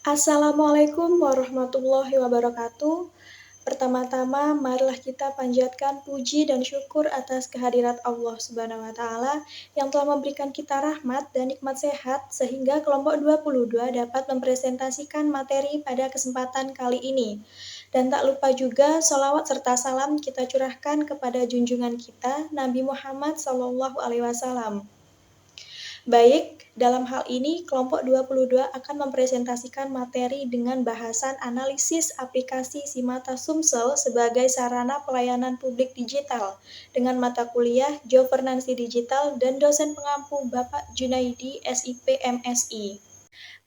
Assalamualaikum warahmatullahi wabarakatuh. Pertama-tama, marilah kita panjatkan puji dan syukur atas kehadirat Allah Subhanahu wa Ta'ala yang telah memberikan kita rahmat dan nikmat sehat, sehingga kelompok 22 dapat mempresentasikan materi pada kesempatan kali ini. Dan tak lupa juga, sholawat serta salam kita curahkan kepada junjungan kita, Nabi Muhammad SAW. Baik, dalam hal ini kelompok 22 akan mempresentasikan materi dengan bahasan analisis aplikasi Simata Sumsel sebagai sarana pelayanan publik digital dengan mata kuliah Governansi Digital dan dosen pengampu Bapak Junaidi, SIP MSI.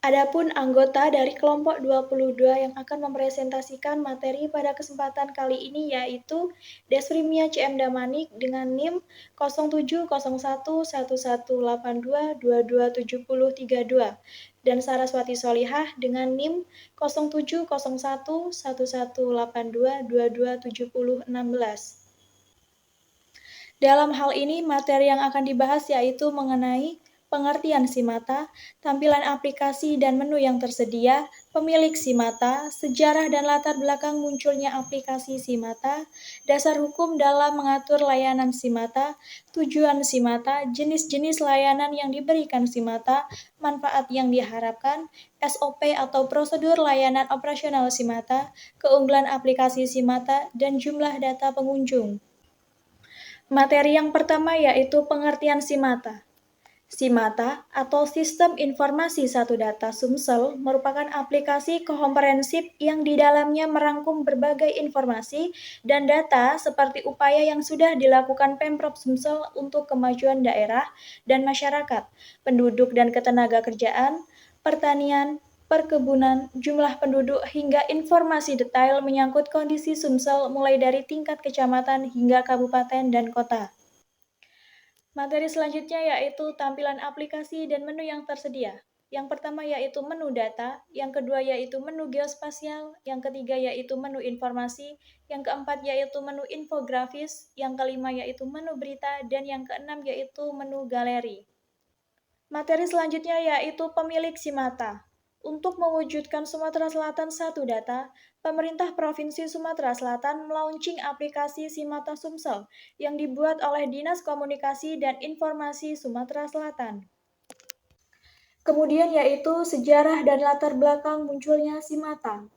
Adapun anggota dari kelompok 22 yang akan mempresentasikan materi pada kesempatan kali ini yaitu Desrimia CM Damanik dengan NIM 07011182227032 dan Saraswati Solihah dengan NIM 07011182227016. Dalam hal ini, materi yang akan dibahas yaitu mengenai pengertian Simata, tampilan aplikasi dan menu yang tersedia, pemilik Simata, sejarah dan latar belakang munculnya aplikasi Simata, dasar hukum dalam mengatur layanan Simata, tujuan Simata, jenis-jenis layanan yang diberikan Simata, manfaat yang diharapkan, SOP atau prosedur layanan operasional Simata, keunggulan aplikasi Simata, dan jumlah data pengunjung. Materi yang pertama yaitu pengertian Simata. Simata atau Sistem Informasi Satu Data Sumsel merupakan aplikasi komprehensif yang di dalamnya merangkum berbagai informasi dan data seperti upaya yang sudah dilakukan Pemprov Sumsel untuk kemajuan daerah dan masyarakat, penduduk dan ketenagakerjaan, pertanian, perkebunan, jumlah penduduk, hingga informasi detail menyangkut kondisi Sumsel mulai dari tingkat kecamatan hingga kabupaten dan kota. Materi selanjutnya yaitu tampilan aplikasi dan menu yang tersedia. Yang pertama yaitu menu data, yang kedua yaitu menu geospasial, yang ketiga yaitu menu informasi, yang keempat yaitu menu infografis, yang kelima yaitu menu berita, dan yang keenam yaitu menu galeri. Materi selanjutnya yaitu pemilik Simata. Untuk mewujudkan Sumatera Selatan Satu Data, pemerintah Provinsi Sumatera Selatan melaunching aplikasi Simata Sumsel yang dibuat oleh Dinas Komunikasi dan Informasi Sumatera Selatan. Kemudian yaitu sejarah dan latar belakang munculnya Simata.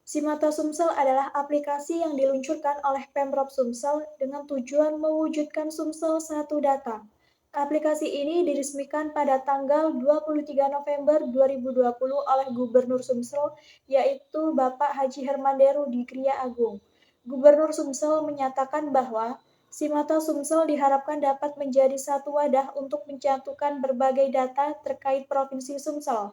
Simata Sumsel adalah aplikasi yang diluncurkan oleh Pemprov Sumsel dengan tujuan mewujudkan Sumsel Satu Data. Aplikasi ini diresmikan pada tanggal 23 November 2020 oleh Gubernur Sumsel, yaitu Bapak Haji Hermanderu di Kriya Agung. Gubernur Sumsel menyatakan bahwa Simata Sumsel diharapkan dapat menjadi satu wadah untuk mencantumkan berbagai data terkait Provinsi Sumsel.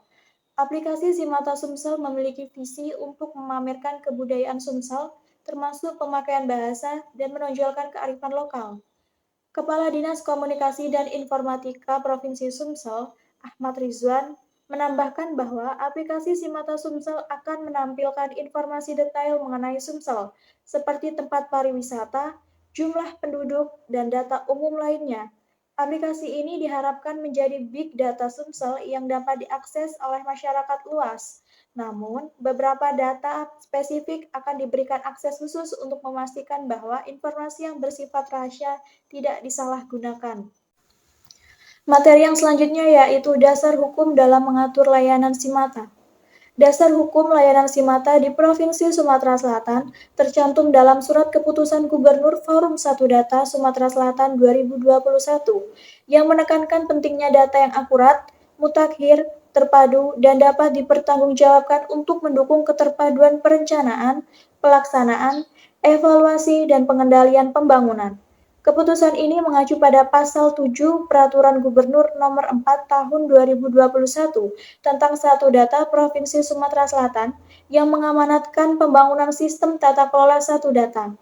Aplikasi Simata Sumsel memiliki visi untuk memamerkan kebudayaan Sumsel, termasuk pemakaian bahasa dan menonjolkan kearifan lokal. Kepala Dinas Komunikasi dan Informatika Provinsi Sumsel, Ahmad Rizwan, menambahkan bahwa aplikasi Simata Sumsel akan menampilkan informasi detail mengenai Sumsel, seperti tempat pariwisata, jumlah penduduk, dan data umum lainnya. Aplikasi ini diharapkan menjadi big data Sumsel yang dapat diakses oleh masyarakat luas. Namun, beberapa data spesifik akan diberikan akses khusus untuk memastikan bahwa informasi yang bersifat rahasia tidak disalahgunakan. Materi yang selanjutnya yaitu dasar hukum dalam mengatur layanan Simata. Dasar hukum layanan Simata di Provinsi Sumatera Selatan tercantum dalam Surat Keputusan Gubernur Forum Satu Data Sumatera Selatan 2021 yang menekankan pentingnya data yang akurat, mutakhir, terpadu, dan dapat dipertanggungjawabkan untuk mendukung keterpaduan perencanaan, pelaksanaan, evaluasi, dan pengendalian pembangunan. Keputusan ini mengacu pada Pasal 7 Peraturan Gubernur Nomor 4 Tahun 2021 tentang Satu Data Provinsi Sumatera Selatan yang mengamanatkan pembangunan sistem tata kelola Satu Data.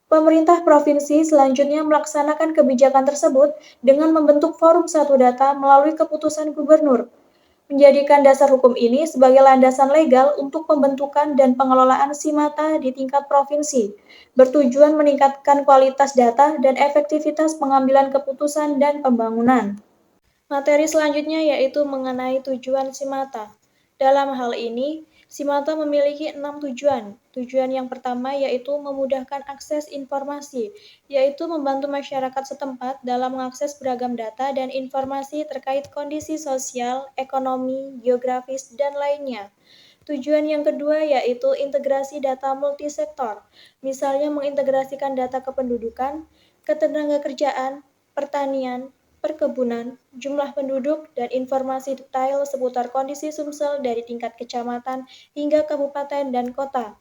Pemerintah provinsi selanjutnya melaksanakan kebijakan tersebut dengan membentuk Forum Satu Data melalui keputusan gubernur, menjadikan dasar hukum ini sebagai landasan legal untuk pembentukan dan pengelolaan Simata di tingkat provinsi, bertujuan meningkatkan kualitas data dan efektivitas pengambilan keputusan dan pembangunan. Materi selanjutnya yaitu mengenai tujuan Simata. Dalam hal ini, Simata memiliki 6 tujuan. Tujuan yang pertama yaitu memudahkan akses informasi, yaitu membantu masyarakat setempat dalam mengakses beragam data dan informasi terkait kondisi sosial, ekonomi, geografis, dan lainnya. Tujuan yang kedua yaitu integrasi data multisektor, misalnya mengintegrasikan data kependudukan, ketenagakerjaan, pertanian, perkebunan, jumlah penduduk, dan informasi detail seputar kondisi Sumsel dari tingkat kecamatan hingga kabupaten dan kota.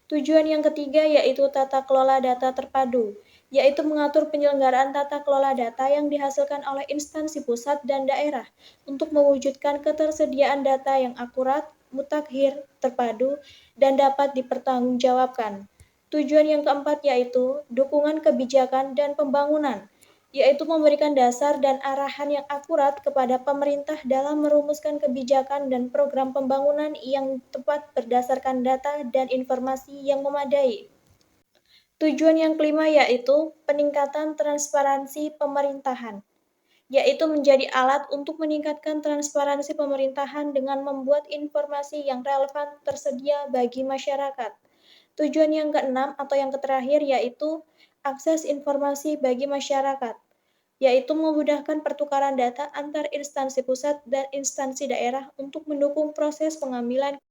Tujuan yang ketiga yaitu tata kelola data terpadu, yaitu mengatur penyelenggaraan tata kelola data yang dihasilkan oleh instansi pusat dan daerah untuk mewujudkan ketersediaan data yang akurat, mutakhir, terpadu, dan dapat dipertanggungjawabkan. Tujuan yang keempat yaitu dukungan kebijakan dan pembangunan, yaitu memberikan dasar dan arahan yang akurat kepada pemerintah dalam merumuskan kebijakan dan program pembangunan yang tepat berdasarkan data dan informasi yang memadai. Tujuan yang kelima yaitu peningkatan transparansi pemerintahan, yaitu menjadi alat untuk meningkatkan transparansi pemerintahan dengan membuat informasi yang relevan tersedia bagi masyarakat. Tujuan yang keenam atau yang terakhir yaitu akses informasi bagi masyarakat, yaitu memudahkan pertukaran data antar instansi pusat dan instansi daerah untuk mendukung proses pengambilan.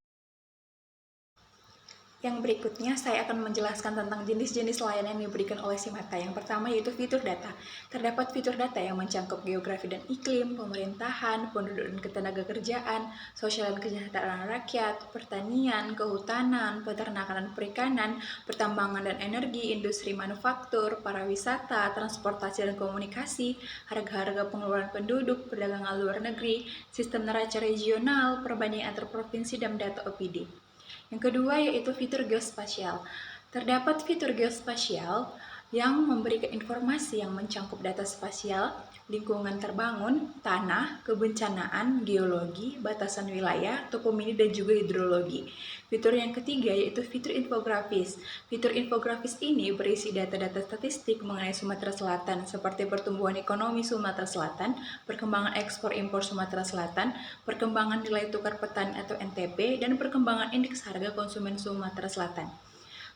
Yang berikutnya saya akan menjelaskan tentang jenis-jenis layanan yang diberikan oleh Simata. Yang pertama yaitu fitur data. Terdapat fitur data yang mencakup geografi dan iklim, pemerintahan, penduduk dan ketenagakerjaan, sosial dan kesejahteraan rakyat, pertanian, kehutanan, peternakan dan perikanan, pertambangan dan energi, industri manufaktur, pariwisata, transportasi dan komunikasi, harga-harga pengeluaran penduduk, perdagangan luar negeri, sistem neraca regional, perbandingan antar provinsi, dan data OPD. Yang kedua yaitu fitur geospasial. Terdapat fitur geospasial yang memberikan informasi yang mencakup data spasial, lingkungan terbangun, tanah, kebencanaan, geologi, batasan wilayah, topomini, dan juga hidrologi. Fitur yang ketiga yaitu fitur infografis. Fitur infografis ini berisi data-data statistik mengenai Sumatera Selatan seperti pertumbuhan ekonomi Sumatera Selatan, perkembangan ekspor impor Sumatera Selatan, perkembangan nilai tukar petani atau NTP, dan perkembangan indeks harga konsumen Sumatera Selatan.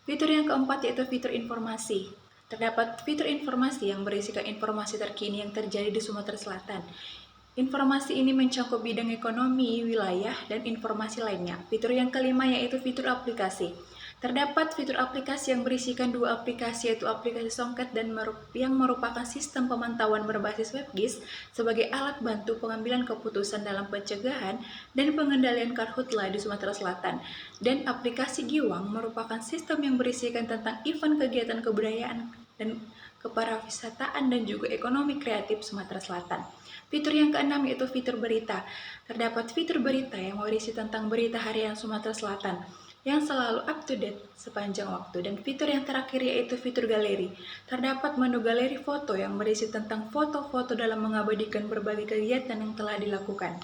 Fitur yang keempat yaitu fitur informasi. Terdapat fitur informasi yang berisikan informasi terkini yang terjadi di Sumatera Selatan. Informasi ini mencakup bidang ekonomi, wilayah, dan informasi lainnya. Fitur yang kelima yaitu fitur aplikasi. Terdapat fitur aplikasi yang berisikan dua aplikasi yaitu aplikasi Songket dan yang merupakan sistem pemantauan berbasis WebGIS sebagai alat bantu pengambilan keputusan dalam pencegahan dan pengendalian karhutla di Sumatera Selatan. Dan aplikasi Giwang merupakan sistem yang berisikan tentang event kegiatan kebudayaan dan kepariwisataan dan juga ekonomi kreatif Sumatera Selatan. Fitur yang keenam yaitu fitur berita. Terdapat fitur berita yang berisi tentang berita harian Sumatera Selatan yang selalu up to date sepanjang waktu. Dan fitur yang terakhir yaitu fitur galeri. Terdapat menu galeri foto yang berisi tentang foto-foto dalam mengabadikan berbagai kegiatan yang telah dilakukan.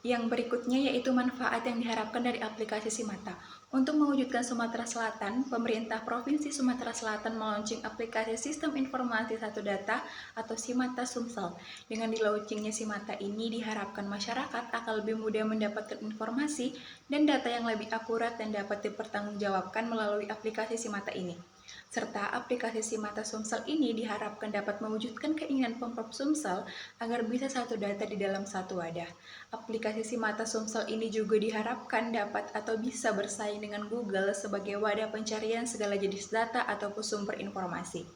Yang berikutnya yaitu manfaat yang diharapkan dari aplikasi Simata. Untuk mewujudkan Sumatera Selatan, pemerintah Provinsi Sumatera Selatan melaunching aplikasi Sistem Informasi Satu Data atau Simata Sumsel. Dengan di-launchingnya Simata ini diharapkan masyarakat akan lebih mudah mendapatkan informasi dan data yang lebih akurat dan dapat dipertanggungjawabkan melalui aplikasi Simata ini. Serta aplikasi Simata Sumsel ini diharapkan dapat mewujudkan keinginan Pemprov Sumsel agar bisa satu data di dalam satu wadah. Aplikasi Simata Sumsel ini juga diharapkan dapat atau bisa bersaing dengan Google sebagai wadah pencarian segala jenis data ataupun sumber informasi.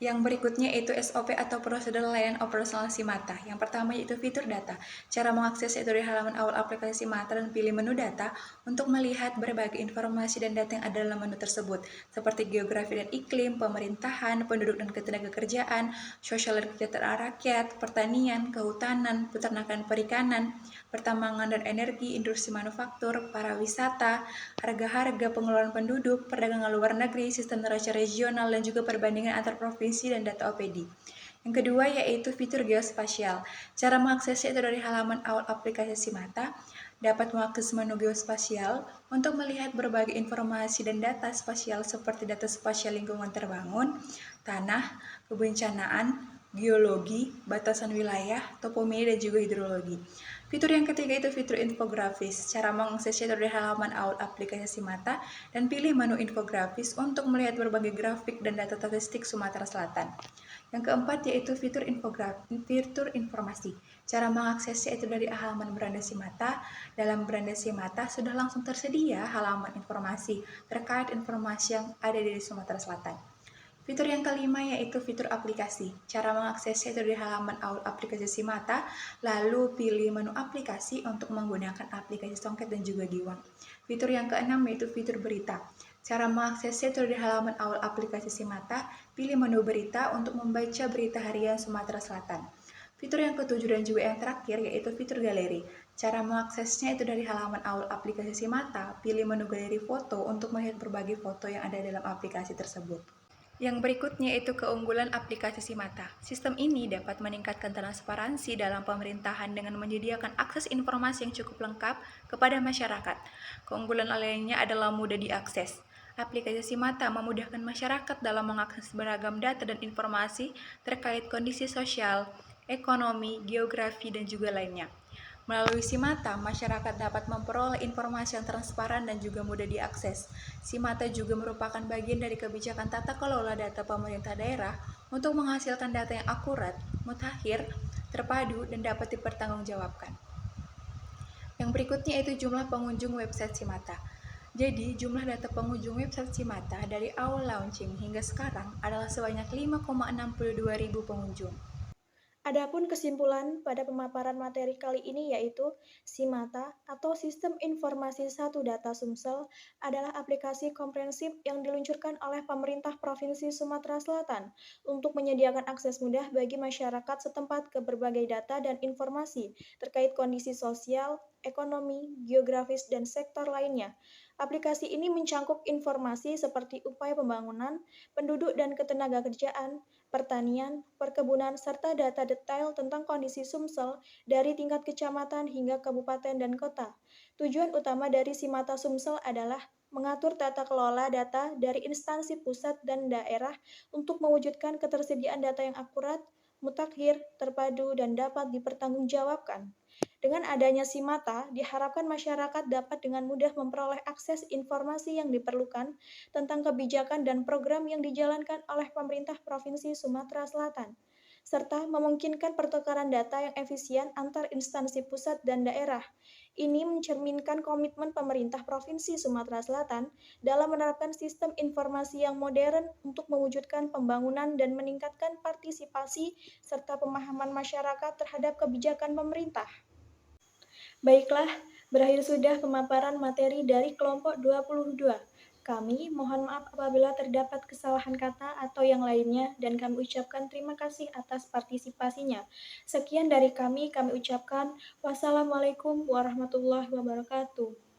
Yang berikutnya yaitu SOP atau prosedur layanan operasional Simata. Yang pertama yaitu fitur data. Cara mengakses yaitu dari halaman awal aplikasi Simata dan pilih menu data untuk melihat berbagai informasi dan data yang ada dalam menu tersebut, seperti geografi dan iklim, pemerintahan, penduduk dan ketenagakerjaan, sosial dan kesejahteraan rakyat, pertanian, kehutanan, peternakan perikanan, pertambangan dan energi, industri manufaktur, pariwisata, harga-harga pengeluaran penduduk, perdagangan luar negeri, sistem neraca regional, dan juga perbandingan antar provinsi dan data OPD. Yang kedua yaitu fitur geospasial. Cara mengaksesnya itu dari halaman awal aplikasi Simata. Dapat mengakses menu geospasial untuk melihat berbagai informasi dan data spasial seperti data spasial lingkungan terbangun, tanah, kebencanaan, geologi, batasan wilayah, topomini, dan juga hidrologi. Fitur yang ketiga itu fitur infografis. Cara mengaksesnya dari halaman awal aplikasi Simata dan pilih menu infografis untuk melihat berbagai grafik dan data statistik Sumatera Selatan. Yang keempat yaitu fitur informasi. Cara mengaksesnya itu dari halaman Beranda Simata. Dalam Beranda Simata sudah langsung tersedia halaman informasi terkait informasi yang ada di Sumatera Selatan. Fitur yang kelima yaitu fitur aplikasi. Cara mengaksesnya itu di halaman awal aplikasi Simata, lalu pilih menu aplikasi untuk menggunakan aplikasi Songket dan juga Giwang. Fitur yang keenam yaitu fitur berita. Cara mengaksesnya itu di halaman awal aplikasi Simata, pilih menu berita untuk membaca berita harian Sumatera Selatan. Fitur yang ketujuh dan juga yang terakhir yaitu fitur galeri. Cara mengaksesnya itu dari halaman awal aplikasi Simata, pilih menu galeri foto untuk melihat berbagai foto yang ada dalam aplikasi tersebut. Yang berikutnya itu keunggulan aplikasi Simata. Sistem ini dapat meningkatkan transparansi dalam pemerintahan dengan menyediakan akses informasi yang cukup lengkap kepada masyarakat. Keunggulan lainnya adalah mudah diakses. Aplikasi Simata memudahkan masyarakat dalam mengakses beragam data dan informasi terkait kondisi sosial, ekonomi, geografi, dan juga lainnya. Melalui Simata, masyarakat dapat memperoleh informasi yang transparan dan juga mudah diakses. Simata juga merupakan bagian dari kebijakan tata kelola data pemerintah daerah untuk menghasilkan data yang akurat, mutakhir, terpadu, dan dapat dipertanggungjawabkan. Yang berikutnya itu jumlah pengunjung website Simata. Jadi, jumlah data pengunjung website Simata dari awal launching hingga sekarang adalah sebanyak 5,62 ribu pengunjung. Adapun kesimpulan pada pemaparan materi kali ini yaitu Simata atau Sistem Informasi Satu Data Sumsel adalah aplikasi komprehensif yang diluncurkan oleh pemerintah Provinsi Sumatera Selatan untuk menyediakan akses mudah bagi masyarakat setempat ke berbagai data dan informasi terkait kondisi sosial, ekonomi, geografis, dan sektor lainnya. Aplikasi ini mencangkup informasi seperti upaya pembangunan, penduduk dan ketenagakerjaan, pertanian, perkebunan, serta data detail tentang kondisi Sumsel dari tingkat kecamatan hingga kabupaten dan kota. Tujuan utama dari Simata Sumsel adalah mengatur tata kelola data dari instansi pusat dan daerah untuk mewujudkan ketersediaan data yang akurat, mutakhir, terpadu, dan dapat dipertanggungjawabkan. Dengan adanya Simata, diharapkan masyarakat dapat dengan mudah memperoleh akses informasi yang diperlukan tentang kebijakan dan program yang dijalankan oleh pemerintah Provinsi Sumatera Selatan, serta memungkinkan pertukaran data yang efisien antar instansi pusat dan daerah. Ini mencerminkan komitmen pemerintah Provinsi Sumatera Selatan dalam menerapkan sistem informasi yang modern untuk mewujudkan pembangunan dan meningkatkan partisipasi serta pemahaman masyarakat terhadap kebijakan pemerintah. Baiklah, berakhir sudah pemaparan materi dari kelompok 22. Kami mohon maaf apabila terdapat kesalahan kata atau yang lainnya dan kami ucapkan terima kasih atas partisipasinya. Sekian dari kami ucapkan wassalamualaikum warahmatullahi wabarakatuh.